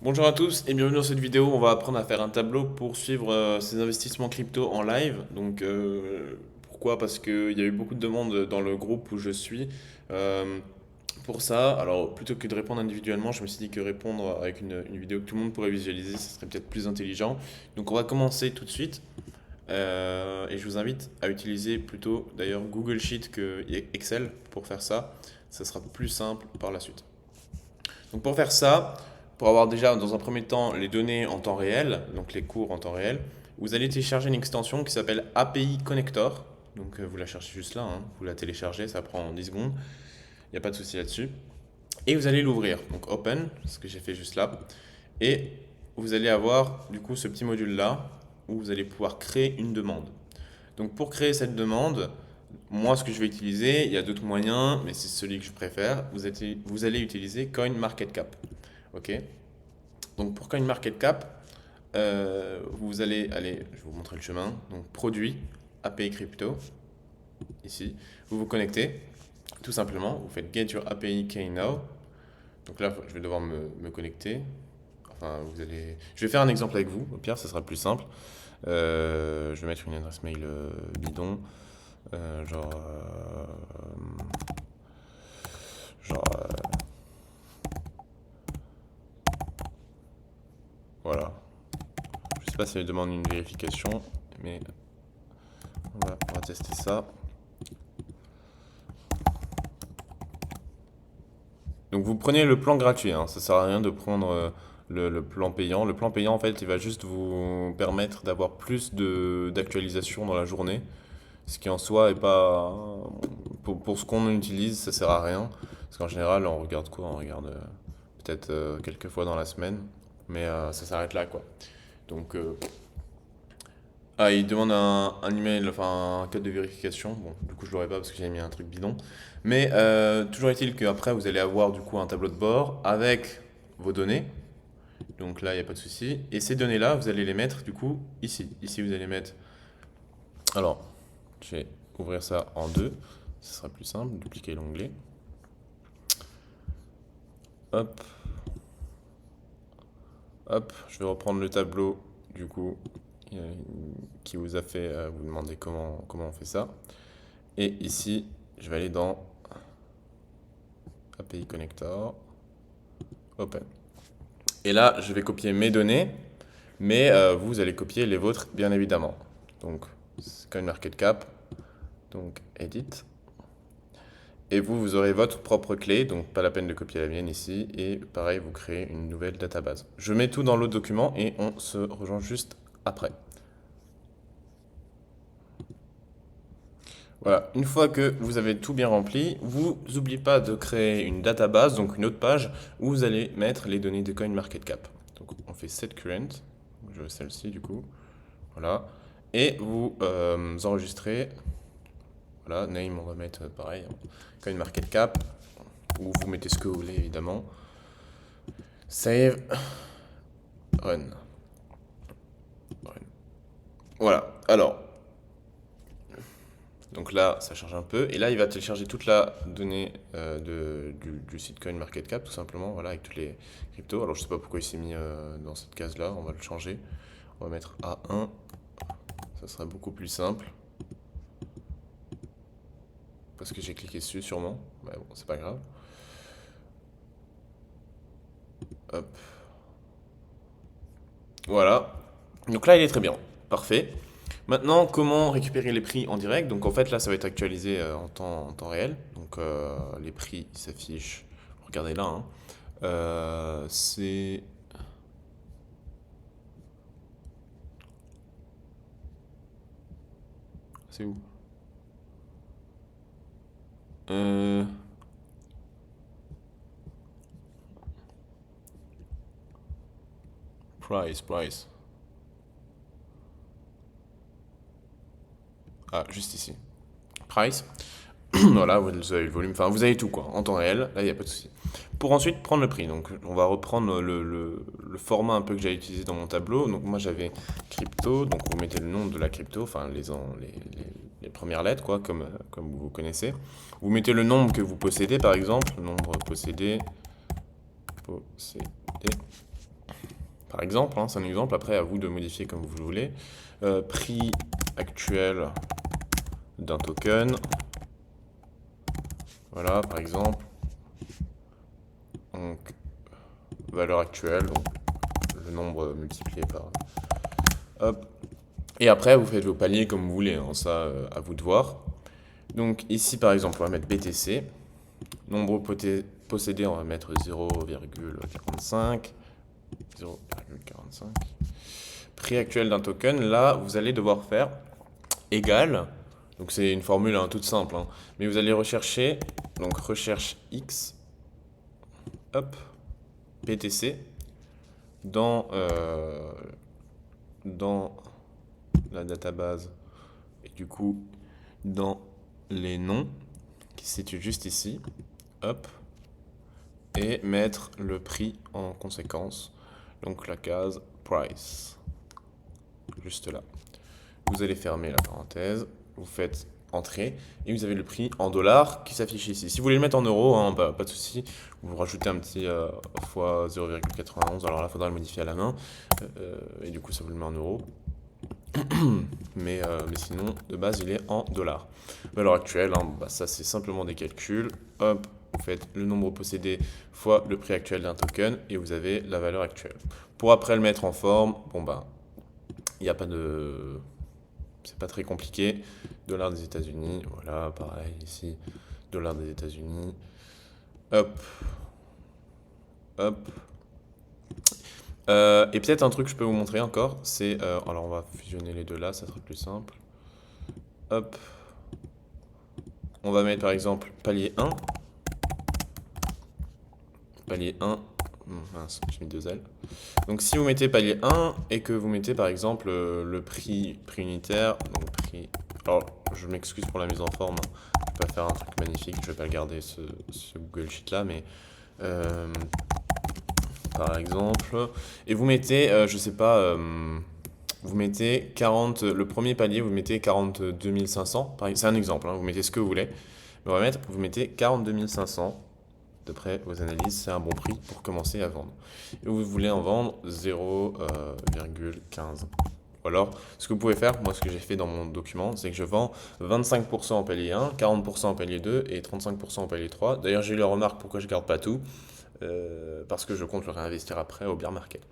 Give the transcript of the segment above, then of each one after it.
Bonjour à tous et bienvenue dans cette vidéo. On va apprendre à faire un tableau pour suivre ses investissements crypto en live. Pourquoi? Parce qu'il y a eu beaucoup de demandes dans le groupe où je suis euh, pour ça. Alors plutôt que de répondre individuellement, je me suis dit que répondre avec une vidéo que tout le monde pourrait visualiser, ce serait peut-être plus intelligent. Donc on va commencer tout de suite. Et je vous invite à utiliser plutôt d'ailleurs Google Sheet que Excel pour faire ça. Ça sera plus simple par la suite. Donc pour faire ça, pour avoir déjà dans un premier temps les données en temps réel, donc les cours en temps réel, vous allez télécharger une extension qui s'appelle API Connector. Donc vous la cherchez juste là, hein. Vous la téléchargez, ça prend 10 secondes, il n'y a pas de souci là-dessus. Et vous allez l'ouvrir, donc Open, ce que j'ai fait juste là. Et vous allez avoir du coup ce petit module là où vous allez pouvoir créer une demande. Donc pour créer cette demande, moi ce que je vais utiliser, il y a d'autres moyens, mais c'est celui que je préfère. Vous allez utiliser CoinMarketCap. Ok. Donc pour CoinMarketCap, vous allez aller, je vais vous montrer le chemin. Donc produit, API crypto, ici. Vous vous connectez, tout simplement. Vous faites Get your API key now. Donc là, je vais devoir me connecter. Enfin, je vais faire un exemple avec vous. Au pire, ça sera plus simple. Je vais mettre une adresse mail bidon. Euh, genre, euh, genre, voilà. Je sais pas si elle demande une vérification, mais on va tester ça. Donc vous prenez le plan gratuit, hein. Ça sert à rien de prendre le plan payant. Le plan payant, en fait, il va juste vous permettre d'avoir plus d'actualisation dans la journée, ce qui en soi est pas... pour ce qu'on utilise, ça sert à rien. Parce qu'en général, on regarde quoi? On regarde peut-être quelques fois dans la semaine, mais ça s'arrête là, quoi. Donc, il demande un email, enfin un code de vérification. Bon, du coup, je l'aurai pas parce que j'ai mis un truc bidon. Mais toujours est-il qu'après, vous allez avoir du coup un tableau de bord avec vos données. Donc là, il n'y a pas de souci. Et ces données-là, vous allez les mettre du coup ici. Ici, vous allez mettre. Alors, je vais ouvrir ça en deux. Ce sera plus simple. Dupliquer l'onglet. Hop, hop. Je vais reprendre le tableau du coup euh, qui vous a fait vous demander comment on fait ça. Et ici, je vais aller dans API Connector, Open. Et là, je vais copier mes données, mais vous allez copier les vôtres, bien évidemment. Donc, CoinMarketCap, donc Edit. Et vous aurez votre propre clé, donc pas la peine de copier la mienne ici. Et pareil, vous créez une nouvelle database. Je mets tout dans l'autre document et on se rejoint juste après. Voilà, une fois que vous avez tout bien rempli, vous n'oubliez pas de créer une database, donc une autre page, où vous allez mettre les données de CoinMarketCap. Donc on fait set current, je veux celle-ci du coup, voilà, et vous enregistrez, voilà, name on va mettre pareil, CoinMarketCap, ou vous mettez ce que vous voulez évidemment, save, run. Run. Voilà, alors donc là, ça charge un peu. Et là, il va télécharger toute la donnée du site CoinMarketCap, tout simplement, voilà, avec toutes les cryptos. Alors, je sais pas pourquoi il s'est mis dans cette case-là. On va le changer. On va mettre A1. Ça sera beaucoup plus simple. Parce que j'ai cliqué dessus, sûrement. Mais bon, c'est pas grave. Hop. Voilà. Donc là, il est très bien. Parfait. Maintenant, comment récupérer les prix en direct? Donc en fait, là, ça va être actualisé en temps réel. Donc les prix ils s'affichent. Regardez là, hein. C'est. C'est où? Euh, price. Ah, juste ici. Price. Voilà, vous avez le volume. Enfin, vous avez tout, quoi, en temps réel. Là, il n'y a pas de souci. Pour ensuite prendre le prix. Donc, on va reprendre le format un peu que j'ai utilisé dans mon tableau. Donc, moi, j'avais crypto. Donc, vous mettez le nom de la crypto, enfin, les premières lettres, quoi, comme vous connaissez. Vous mettez le nombre que vous possédez, par exemple. Nombre possédé. Possédé. par exemple, hein, c'est un exemple, après à vous de modifier comme vous le voulez. Prix actuel d'un token. Voilà, par exemple. Donc, valeur actuelle, donc le nombre multiplié par... Hop. Et après, vous faites vos paliers comme vous voulez, hein, ça, à vous de voir. Donc ici, par exemple, on va mettre BTC. Nombre possédé, on va mettre 0,45. 0,45. Prix actuel d'un token, là, vous allez devoir faire égal. Donc c'est une formule toute simple, hein, mais vous allez rechercher, donc recherche X, hop, BTC, dans la database, et du coup, dans les noms, qui se situent juste ici, hop, et mettre le prix en conséquence, donc la case price, juste là. Vous allez fermer la parenthèse, vous faites entrée, et vous avez le prix en dollars qui s'affiche ici. Si vous voulez le mettre en euros, hein, bah, pas de souci, vous rajoutez un petit fois 0,91, alors là, il faudra le modifier à la main, et du coup, ça vous le met en euros. mais sinon, de base, il est en dollars. Valeur actuelle, hein, bah, ça c'est simplement des calculs. Hop, vous faites le nombre possédé fois le prix actuel d'un token et vous avez la valeur actuelle. Pour après le mettre en forme, bon bah, il n'y a pas de... C'est pas très compliqué. Dollar des États-Unis, voilà, pareil ici. Dollar des États-Unis. Hop. Hop. Et peut-être un truc que je peux vous montrer encore, c'est... alors on va fusionner les deux là, ça sera plus simple. Hop. On va mettre par exemple palier 1. Palier 1. Mince, j'ai mis 2 L. Donc si vous mettez palier 1 et que vous mettez par exemple le prix unitaire, donc prix... Alors je m'excuse pour la mise en forme, je vais pas faire un truc magnifique, je vais pas le garder ce Google Sheet là, mais par exemple, et vous mettez, je sais pas, vous mettez 40, le premier palier vous mettez 42 500, c'est un exemple, hein, vous mettez ce que vous voulez, mais on va mettre, vous mettez 42 500. D'après vos analyses, c'est un bon prix pour commencer à vendre. Et vous voulez en vendre 0,15. Ou alors, ce que vous pouvez faire, moi ce que j'ai fait dans mon document, c'est que je vends 25% en palier 1, 40% en palier 2 et 35% en palier 3. D'ailleurs, j'ai eu la remarque pourquoi je ne garde pas tout, parce que je compte le réinvestir après au bear market.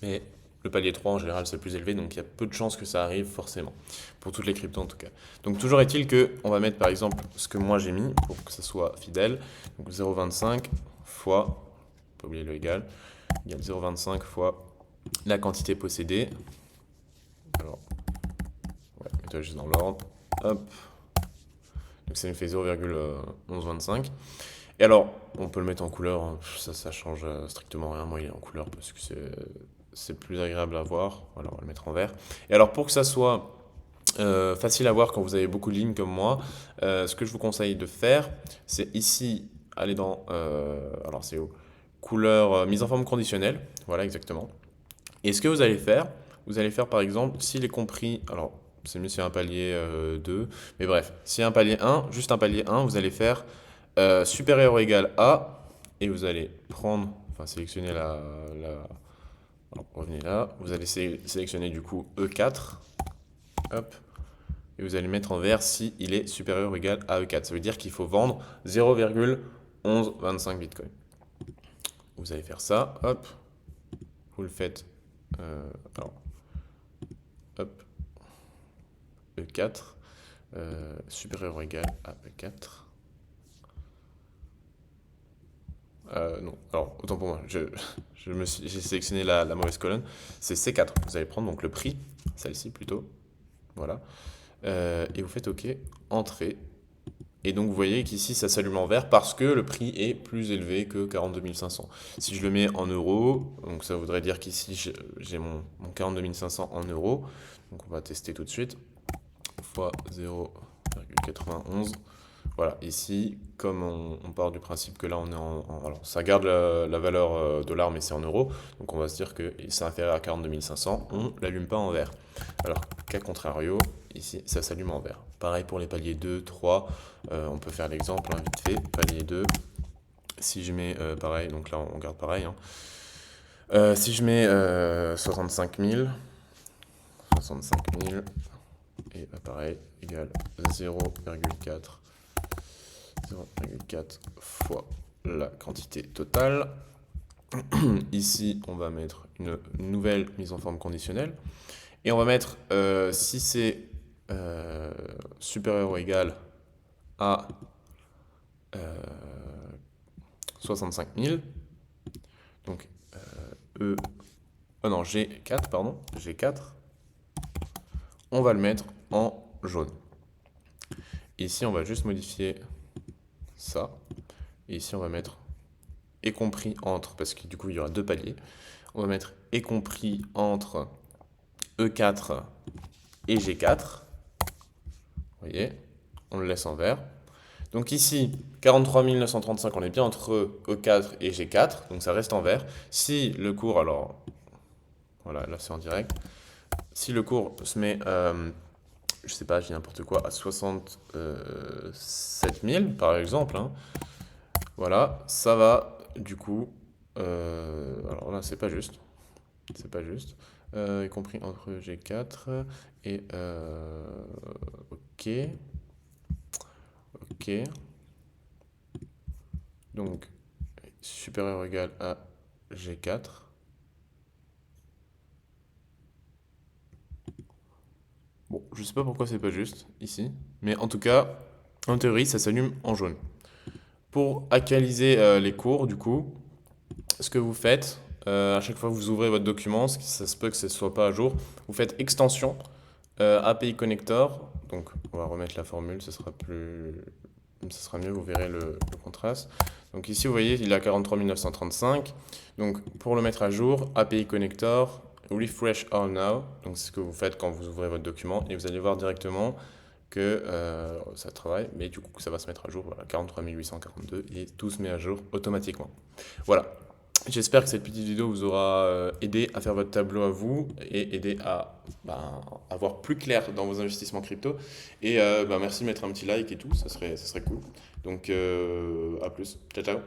Mais le palier 3 en général c'est le plus élevé, donc il y a peu de chances que ça arrive forcément, pour toutes les cryptos en tout cas. Donc toujours est-il que on va mettre par exemple ce que moi j'ai mis pour que ça soit fidèle, donc 0,25 fois, pas oublier le égal 0,25 fois la quantité possédée. Alors, ouais, mettez juste dans l'ordre, hop, donc ça nous fait 0,1125. Et alors, on peut le mettre en couleur, hein, ça change strictement rien, moi il est en couleur parce que c'est plus agréable à voir. Voilà, on va le mettre en vert. Et alors pour que ça soit facile à voir quand vous avez beaucoup de lignes comme moi, ce que je vous conseille de faire, c'est ici, aller dans, alors c'est où? Couleur, mise en forme conditionnelle, voilà exactement. Et ce que vous allez faire par exemple, s'il est compris, alors c'est mieux si un palier 2, mais bref, si un palier 1, juste un palier 1, vous allez faire supérieur ou égal à, et vous allez prendre, enfin sélectionner alors, revenez là, vous allez sélectionner du coup E4, hop, et vous allez mettre en vert si il est supérieur ou égal à E4. Ça veut dire qu'il faut vendre 0,1125 Bitcoin. Vous allez faire ça, hop, vous le faites, alors, hop, E4, supérieur ou égal à E4. Non, alors autant pour moi, j'ai sélectionné la mauvaise colonne, c'est C4. Vous allez prendre donc le prix, celle-ci plutôt, voilà, et vous faites OK, entrée. Et donc vous voyez qu'ici ça s'allume en vert parce que le prix est plus élevé que 42 500. Si je le mets en euros, donc ça voudrait dire qu'ici j'ai mon 42 500 en euros, donc on va tester tout de suite, fois 0,91. Voilà, ici, comme on part du principe que là on est alors ça garde la valeur dollar mais c'est en euros, donc on va se dire que c'est inférieur à 42 500, on ne l'allume pas en vert. Alors qu'à contrario, ici ça s'allume en vert. Pareil pour les paliers 2, 3, on peut faire l'exemple vite fait, palier 2, si je mets pareil, donc là on garde pareil, hein. Si je mets 65 000, 65 000, et bah, pareil, égale 0,4 fois la quantité totale. Ici, on va mettre une nouvelle mise en forme conditionnelle. Et on va mettre, si c'est supérieur ou égal à 65 000, donc oh non, G4, pardon, G4, on va le mettre en jaune. Ici, on va juste modifier ça. Et ici, on va mettre y compris entre, parce que du coup, il y aura deux paliers. On va mettre y compris entre E4 et G4. Vous voyez, on le laisse en vert. Donc ici, 43 935, on est bien entre E4 et G4, donc ça reste en vert. Si le cours, alors, voilà, là c'est en direct. Si le cours se met, je sais pas, je dis n'importe quoi, à 67 000 par exemple, hein, voilà, ça va du coup, alors là c'est pas juste, y compris entre G4 et, ok, ok, donc supérieur ou égal à G4. Bon, je sais pas pourquoi c'est pas juste ici, mais en tout cas, en théorie, ça s'allume en jaune. Pour actualiser les cours, du coup, ce que vous faites, à chaque fois que vous ouvrez votre document, ça se peut que ce ne soit pas à jour, vous faites extension API Connector. Donc, on va remettre la formule, ce sera mieux, vous verrez le contraste. Donc ici, vous voyez, il a 43 935. Donc, pour le mettre à jour, API Connector, refresh all now. Donc, c'est ce que vous faites quand vous ouvrez votre document et vous allez voir directement que ça travaille, mais du coup, ça va se mettre à jour. Voilà, 43 842 et tout se met à jour automatiquement. Voilà. J'espère que cette petite vidéo vous aura aidé à faire votre tableau à vous et aidé à avoir plus clair dans vos investissements crypto. Et merci de mettre un petit like et tout, ça serait cool. Donc à plus. Ciao, ciao.